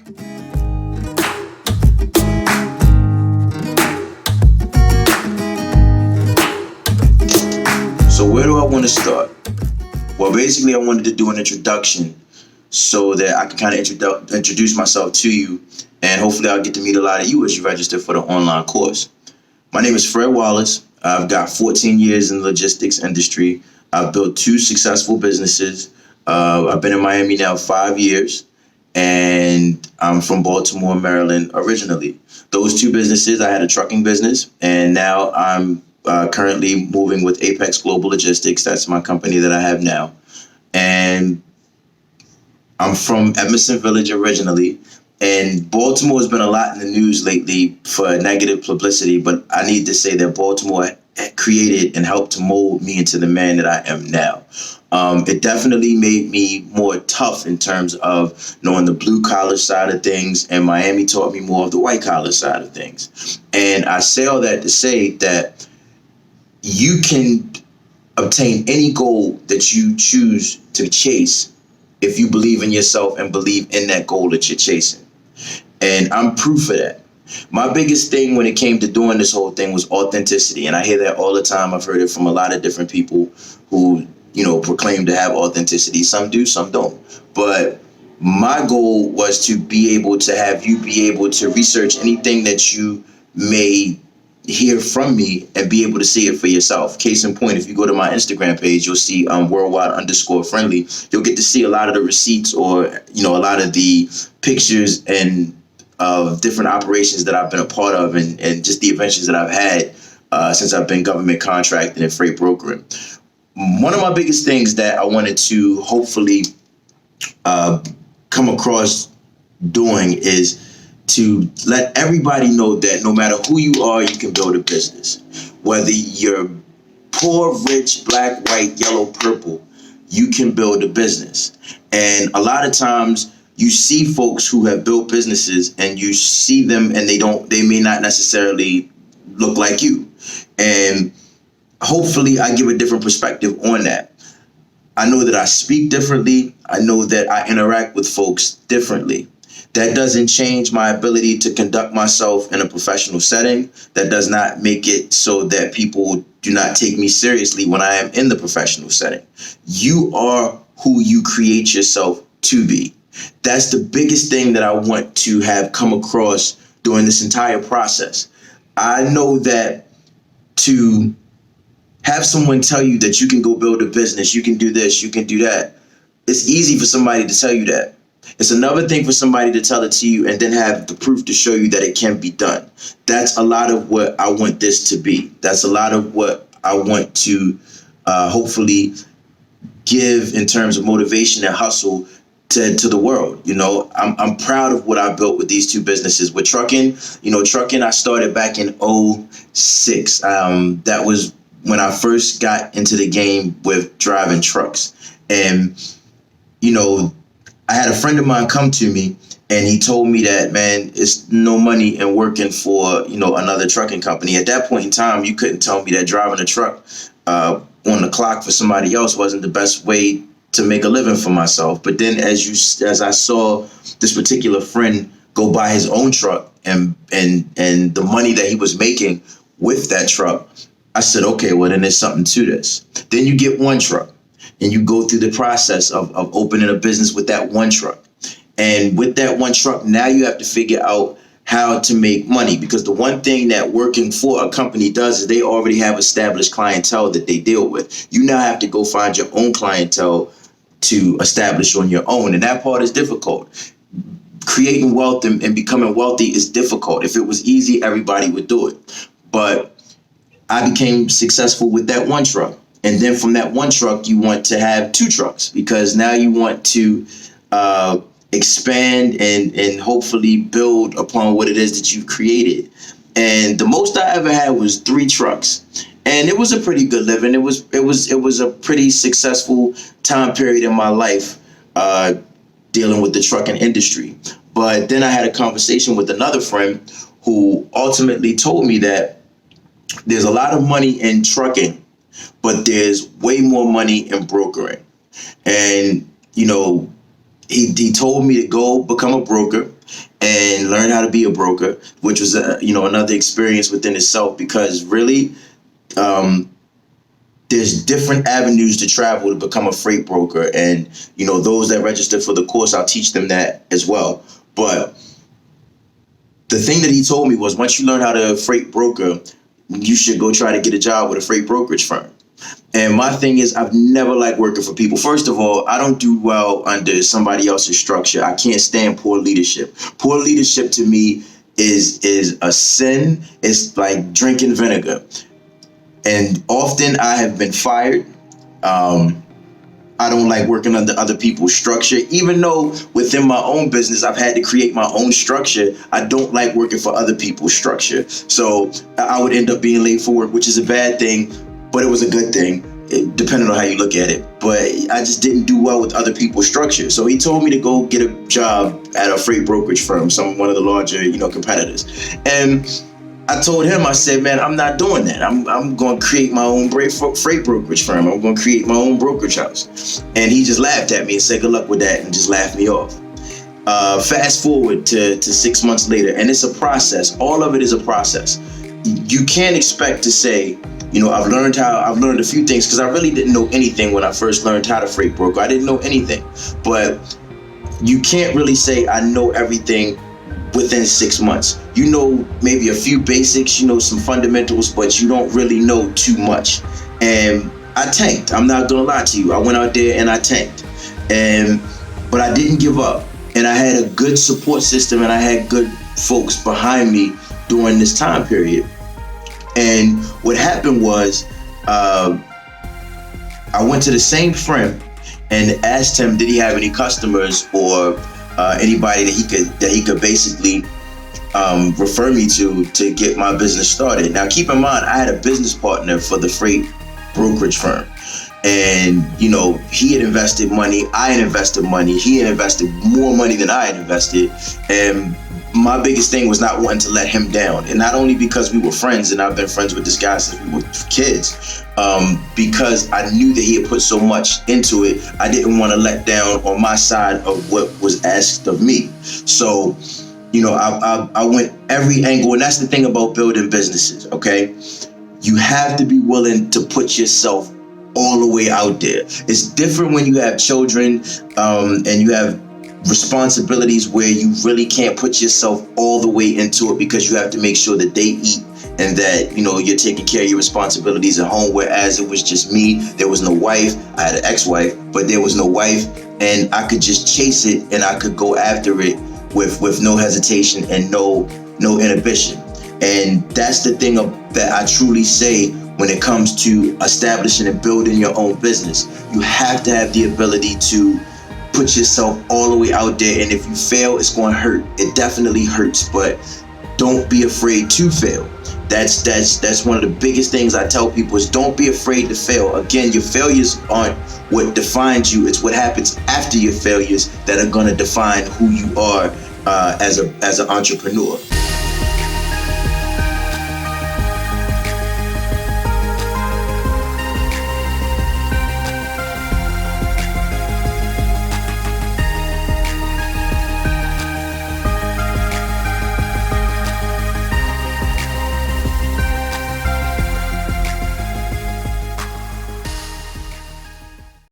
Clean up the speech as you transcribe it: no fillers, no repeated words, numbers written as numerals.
So where do I want to start? Well, basically, I wanted to do an introduction so that I can kind of introduce myself to you, and hopefully I'll get to meet a lot of you as you register for the online course. My name is Fred Wallace. I've got 14 years in the logistics industry. I've built 2 successful businesses. I've been in Miami now 5 years, and I'm from Baltimore, Maryland originally. Those 2 businesses, I had a trucking business, and now I'm currently moving with Apex Global Logistics. That's my company that I have now. And I'm from Emerson Village originally, and Baltimore has been a lot in the news lately for negative publicity, but I need to say that Baltimore created and helped to mold me into the man that I am now. It definitely made me more tough in terms of knowing the blue collar side of things, and Miami taught me more of the white collar side of things. And I say all that to say that you can obtain any goal that you choose to chase if you believe in yourself and believe in that goal that you're chasing. And I'm proof of that. My biggest thing when it came to doing this whole thing was authenticity. And I hear that all the time. I've heard it from a lot of different people who, proclaim to have authenticity. Some do, some don't. But my goal was to be able to have you be able to research anything that you may hear from me and be able to see it for yourself. Case in point, if you go to my Instagram page, you'll see worldwide_friendly. You'll get to see a lot of the receipts or, a lot of the pictures and of different operations that I've been a part of and just the adventures that I've had since I've been government contracting and freight brokering. One of my biggest things that I wanted to hopefully come across doing is to let everybody know that no matter who you are, you can build a business. Whether you're poor, rich, black, white, yellow, purple, you can build a business. And a lot of times you see folks who have built businesses and you see them and they may not necessarily look like you. And hopefully I give a different perspective on that. I know that I speak differently. I know that I interact with folks differently. That doesn't change my ability to conduct myself in a professional setting. That does not make it so that people do not take me seriously when I am in the professional setting. You are who you create yourself to be. That's the biggest thing that I want to have come across during this entire process. I know that to have someone tell you that you can go build a business, you can do this, you can do that, it's easy for somebody to tell you that. It's another thing for somebody to tell it to you and then have the proof to show you that it can be done. That's a lot of what I want this to be. That's a lot of what I want to hopefully give in terms of motivation and hustle to the world. I'm proud of what I built with these 2 businesses. With trucking, trucking, I started back in 2006. That was when I first got into the game with driving trucks. And, I had a friend of mine come to me and he told me that, man, it's no money in working for, another trucking company. At that point in time, you couldn't tell me that driving a truck on the clock for somebody else wasn't the best way to make a living for myself. But then as I saw this particular friend go buy his own truck and the money that he was making with that truck, I said, okay, well, then there's something to this. Then you get one truck. And you go through the process of opening a business with that one truck. And with that one truck, now you have to figure out how to make money, because the one thing that working for a company does is they already have established clientele that they deal with. You now have to go find your own clientele to establish on your own. And that part is difficult. Creating wealth and becoming wealthy is difficult. If it was easy, everybody would do it. But I became successful with that one truck. And then from that one truck, you want to have 2 trucks, because now you want to expand and hopefully build upon what it is that you've created. And the most I ever had was 3 trucks. And it was a pretty good living. It was a pretty successful time period in my life dealing with the trucking industry. But then I had a conversation with another friend who ultimately told me that there's a lot of money in trucking, but there's way more money in brokering. And, he told me to go become a broker. and learn how to be a broker, which was another experience within itself, because really there's different avenues to travel to become a freight broker. And those that register for the course, I'll teach them that as well. But the thing that he told me was, once you learn how to freight broker, you should go try to get a job with a freight brokerage firm. And my thing is, I've never liked working for people. First of all, I don't do well under somebody else's structure. I can't stand poor leadership. Poor leadership to me is a sin. It's like drinking vinegar. And often I have been fired. I don't like working under other people's structure. Even though within my own business, I've had to create my own structure, I don't like working for other people's structure. So I would end up being late for work, which is a bad thing, but it was a good thing, depending on how you look at it. But I just didn't do well with other people's structure. So he told me to go get a job at a freight brokerage firm, one of the larger, competitors. And I told him, I said, man, I'm not doing that. I'm going to create my own freight brokerage firm. I'm going to create my own brokerage house. And he just laughed at me and said, good luck with that, and just laughed me off. Fast forward to 6 months later, and it's a process. All of it is a process. You can't expect to say, I've learned a few things, because I really didn't know anything when I first learned how to freight broker. I didn't know anything. But you can't really say I know everything within 6 months. You know maybe a few basics, some fundamentals, but you don't really know too much. And I tanked. I'm not gonna lie to you. I went out there and I tanked. But I didn't give up. And I had a good support system, and I had good folks behind me during this time period. And what happened was, I went to the same friend and asked him, did he have any customers or anybody that he could basically refer me to get my business started. Now, keep in mind, I had a business partner for the freight brokerage firm, and he had invested money, I had invested money, he had invested more money than I had invested, and my biggest thing was not wanting to let him down. And not only because we were friends, and I've been friends with this guy since we were kids, because I knew that he had put so much into it, I didn't want to let down on my side of what was asked of me. So, I went every angle, and that's the thing about building businesses, okay? You have to be willing to put yourself all the way out there. It's different when you have children, and you have responsibilities where you really can't put yourself all the way into it, because you have to make sure that they eat and that you're taking care of your responsibilities at home. Whereas it was just me, there was no wife. I had an ex-wife, but there was no wife, and I could just chase it, and I could go after it with no hesitation and no inhibition. And that's the thing that I truly say when it comes to establishing and building your own business. You have to have the ability to put yourself all the way out there, and if you fail, it's going to hurt. It definitely hurts, but don't be afraid to fail. That's one of the biggest things I tell people, is don't be afraid to fail. Again, your failures aren't what defines you. It's what happens after your failures that are going to define who you are as an entrepreneur.